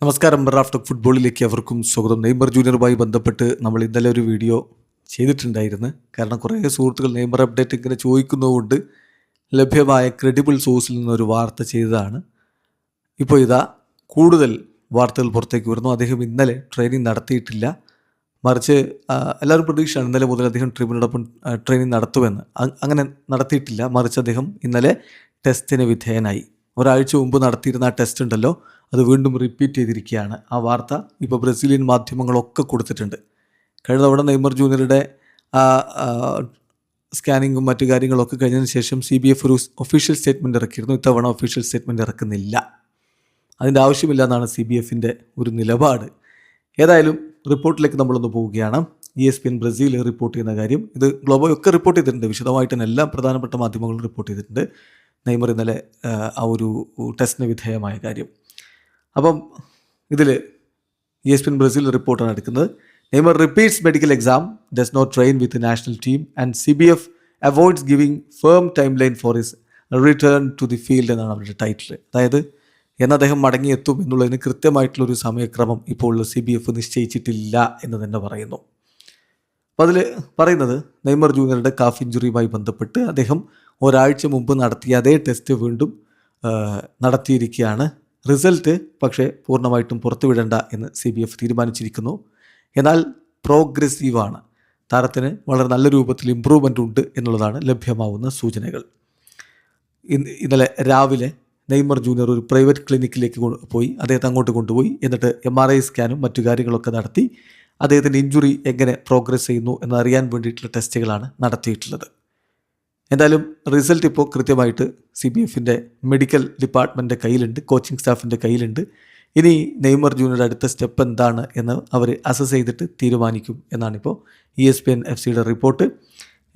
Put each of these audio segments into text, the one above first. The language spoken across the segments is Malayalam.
നമസ്കാരം. റാഫ് ടോക്ക് ഫുട്ബോളിലേക്ക് അവർക്കും സ്വാഗതം. നെയ്മർ ജൂനിയറുമായി ബന്ധപ്പെട്ട് നമ്മൾ ഇന്നലെ ഒരു വീഡിയോ ചെയ്തിട്ടുണ്ടായിരുന്നു. കാരണം കുറേ സുഹൃത്തുക്കൾ നെയ്മർ അപ്ഡേറ്റ് ഇങ്ങനെ ചോദിക്കുന്നതുകൊണ്ട് ലഭ്യമായ ക്രെഡിബിൾ സോഴ്സിൽ നിന്നൊരു വാർത്ത ചെയ്തതാണ്. ഇപ്പോൾ ഇതാ കൂടുതൽ വാർത്തകൾ പുറത്തേക്ക് വരുന്നു. അദ്ദേഹം ഇന്നലെ ട്രെയിനിങ് നടത്തിയിട്ടില്ല, മറിച്ച് എല്ലാവരും പ്രതീക്ഷയാണ് ഇന്നലെ മുതൽ അദ്ദേഹം ടീമിനോടൊപ്പം ട്രെയിനിങ് നടത്തുമെന്ന്. അങ്ങനെ നടത്തിയിട്ടില്ല, മറിച്ച് അദ്ദേഹം ഇന്നലെ ടെസ്റ്റിന് വിധേയനായി. ഒരാഴ്ച മുമ്പ് നടത്തിയിരുന്ന ആ ടെസ്റ്റ് ഉണ്ടല്ലോ, അത് വീണ്ടും റിപ്പീറ്റ് ചെയ്തിരിക്കുകയാണ്. ആ വാർത്ത ഇപ്പോൾ ബ്രസീലിയൻ മാധ്യമങ്ങളൊക്കെ കൊടുത്തിട്ടുണ്ട്. കഴിഞ്ഞ തവണ നെയ്മർ ജൂനിയറുടെ സ്കാനിങ്ങും മറ്റു കാര്യങ്ങളൊക്കെ കഴിഞ്ഞതിന് ശേഷം CBF ഒരു ഒഫീഷ്യൽ സ്റ്റേറ്റ്മെൻറ്റ് ഇറക്കിയിരുന്നു. ഇത്തവണ ഒഫീഷ്യൽ സ്റ്റേറ്റ്മെൻറ്റ് ഇറക്കുന്നില്ല. അതിൻ്റെ ആവശ്യമില്ല എന്നാണ് CBFൻ്റെ ഒരു നിലപാട്. ഏതായാലും റിപ്പോർട്ടിലേക്ക് നമ്മളൊന്ന് പോവുകയാണ്. ESPN ബ്രസീൽ റിപ്പോർട്ട് ചെയ്യുന്ന കാര്യം, ഇത് ഗ്ലോബോയൊക്കെ റിപ്പോർട്ട് ചെയ്തിട്ടുണ്ട്. വിശദമായിട്ട് തന്നെ എല്ലാ പ്രധാനപ്പെട്ട മാധ്യമങ്ങളും റിപ്പോർട്ട് ചെയ്തിട്ടുണ്ട് നെയ്മർ ഇന്നലെ ആ ഒരു ടെസ്റ്റിന് വിധേയമായ കാര്യം. അപ്പം ഇതിൽ ESPN ബ്രസീൽ റിപ്പോർട്ടാണ് എടുക്കുന്നത്. Neymar repeats medical exam, does not train with national team and CBF avoids giving firm timeline for his return to the field എന്നാണ് അവരുടെ ടൈറ്റിൽ. അതായത് എന്ന് അദ്ദേഹം മടങ്ങിയെത്തും എന്നുള്ളതിന് കൃത്യമായിട്ടുള്ളൊരു സമയക്രമം ഇപ്പോൾ CBF നിശ്ചയിച്ചിട്ടില്ല എന്ന് തന്നെ പറയുന്നു. അപ്പോൾ അതിൽ പറയുന്നത് നെയ്മർ ജൂനിയറുടെ കാഫ് ഇഞ്ചുറിയുമായി ബന്ധപ്പെട്ട് അദ്ദേഹം ഒരാഴ്ച മുമ്പ് നടത്തിയ അതേ ടെസ്റ്റ് വീണ്ടും നടത്തിയിരിക്കുകയാണ്. റിസൾട്ട് പക്ഷേ പൂർണ്ണമായിട്ടും പുറത്തുവിടേണ്ട എന്ന് CBF തീരുമാനിച്ചിരിക്കുന്നു. എന്നാൽ പ്രോഗ്രസീവാണ്, താരത്തിന് വളരെ നല്ല രൂപത്തിൽ ഇമ്പ്രൂവ്മെൻ്റ് ഉണ്ട് എന്നുള്ളതാണ് ലഭ്യമാവുന്ന സൂചനകൾ. ഇന്നലെ രാവിലെ നെയ്മർ ജൂനിയർ ഒരു പ്രൈവറ്റ് ക്ലിനിക്കിലേക്ക് പോയി, അദ്ദേഹത്തെ അങ്ങോട്ട് കൊണ്ടുപോയി. എന്നിട്ട് MRI സ്കാനും മറ്റു കാര്യങ്ങളൊക്കെ നടത്തി അദ്ദേഹത്തിൻ്റെ ഇഞ്ചുറി എങ്ങനെ പ്രോഗ്രസ് ചെയ്യുന്നു എന്നറിയാൻ വേണ്ടിയിട്ടുള്ള ടെസ്റ്റുകളാണ് നടത്തിയിട്ടുള്ളത്. എന്തായാലും റിസൾട്ട് ഇപ്പോൾ കൃത്യമായിട്ട് CBFൻ്റെ മെഡിക്കൽ ഡിപ്പാർട്ട്മെൻറ്റിൻ്റെ കയ്യിലുണ്ട്, കോച്ചിങ് സ്റ്റാഫിൻ്റെ കയ്യിലുണ്ട്. ഇനി നെയ്മർ ജൂനിയറുടെ അടുത്ത സ്റ്റെപ്പ് എന്താണ് എന്ന് അവർ അസസ് ചെയ്തിട്ട് തീരുമാനിക്കും എന്നാണിപ്പോൾ ESPN FCയുടെ റിപ്പോർട്ട്.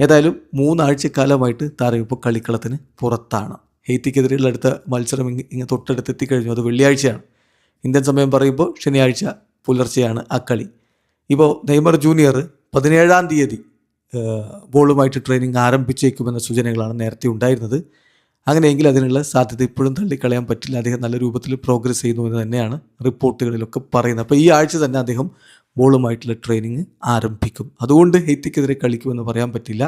ഏതായാലും 3 ആഴ്ചക്കാലമായിട്ട് താരം ഇപ്പോൾ കളിക്കളത്തിന് പുറത്താണ്. ഹെയ്ത്തിക്കെതിരെയുള്ള അടുത്ത മത്സരം ഇങ്ങനെ തൊട്ടടുത്ത് എത്തിക്കഴിഞ്ഞു. അത് വെള്ളിയാഴ്ചയാണ്. ഇന്ത്യൻ സമയം പറയുമ്പോൾ ശനിയാഴ്ച പുലർച്ചെയാണ് ആ കളി. ഇപ്പോൾ നെയ്മർ ജൂനിയർ 17-ാം തീയതി ബോളുമായിട്ട് ട്രെയിനിങ് ആരംഭിച്ചേക്കുമെന്ന സൂചനകളാണ് നേരത്തെ ഉണ്ടായിരുന്നത്. അങ്ങനെയെങ്കിൽ അതിനുള്ള സാധ്യത ഇപ്പോഴും തള്ളിക്കളയാൻ പറ്റില്ല. അദ്ദേഹം നല്ല രൂപത്തിൽ പ്രോഗ്രസ് ചെയ്യുന്നു എന്ന് തന്നെയാണ് റിപ്പോർട്ടുകളിലൊക്കെ പറയുന്നത്. അപ്പോൾ ഈ ആഴ്ച തന്നെ അദ്ദേഹം ബോളുമായിട്ടുള്ള ട്രെയിനിങ് ആരംഭിക്കും. അതുകൊണ്ട് ഹെയ്ത്തിക്കെതിരെ കളിക്കുമെന്ന് പറയാൻ പറ്റില്ല.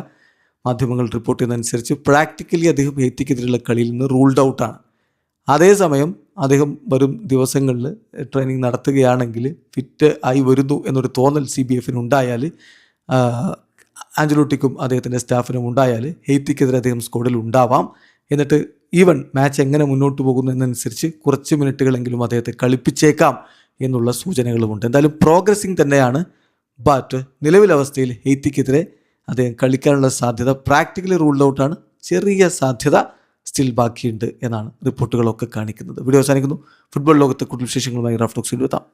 മാധ്യമങ്ങൾ റിപ്പോർട്ട് ചെയ്യുന്നതനുസരിച്ച് പ്രാക്ടിക്കലി അദ്ദേഹം ഹെയ്ത്തിക്കെതിരെയുള്ള കളിയിൽ നിന്ന് റൂൾഡ് ഔട്ടാണ്. അതേസമയം അദ്ദേഹം വരും ദിവസങ്ങളിൽ ട്രെയിനിങ് നടത്തുകയാണെങ്കിൽ ഫിറ്റ് ആയി വരുന്നു എന്നൊരു തോന്നൽ CBFന് ഉണ്ടായാൽ, ആഞ്ചലോട്ടിക്കും അദ്ദേഹത്തിൻ്റെ സ്റ്റാഫിനും ഉണ്ടായാൽ ഹെയ്ത്തിക്കെതിരെ അദ്ദേഹം സ്ക്വാഡിൽ ഉണ്ടാവാം. എന്നിട്ട് ഈവൻ മാച്ച് എങ്ങനെ മുന്നോട്ട് പോകുന്നു എന്നനുസരിച്ച് കുറച്ച് മിനിറ്റുകളെങ്കിലും അദ്ദേഹത്തെ കളിപ്പിച്ചേക്കാം എന്നുള്ള സൂചനകളുമുണ്ട്. എന്തായാലും പ്രോഗ്രസിങ് തന്നെയാണ്. ബട്ട് നിലവിലവസ്ഥയിൽ ഹെയ്ത്തിക്കെതിരെ അദ്ദേഹം കളിക്കാനുള്ള സാധ്യത പ്രാക്ടിക്കലി റൂൾഡ് ഔട്ടാണ്. ചെറിയ സാധ്യത സ്റ്റിൽ ബാക്കിയുണ്ട് എന്നാണ് റിപ്പോർട്ടുകളൊക്കെ കാണിക്കുന്നത്. വീഡിയോ അവസാനിക്കുന്നു. ഫുട്ബോൾ ലോകത്തെ കൂടുതൽ വിശേഷങ്ങളുമായി റാഫ് ടോക്സിൽ എത്താം.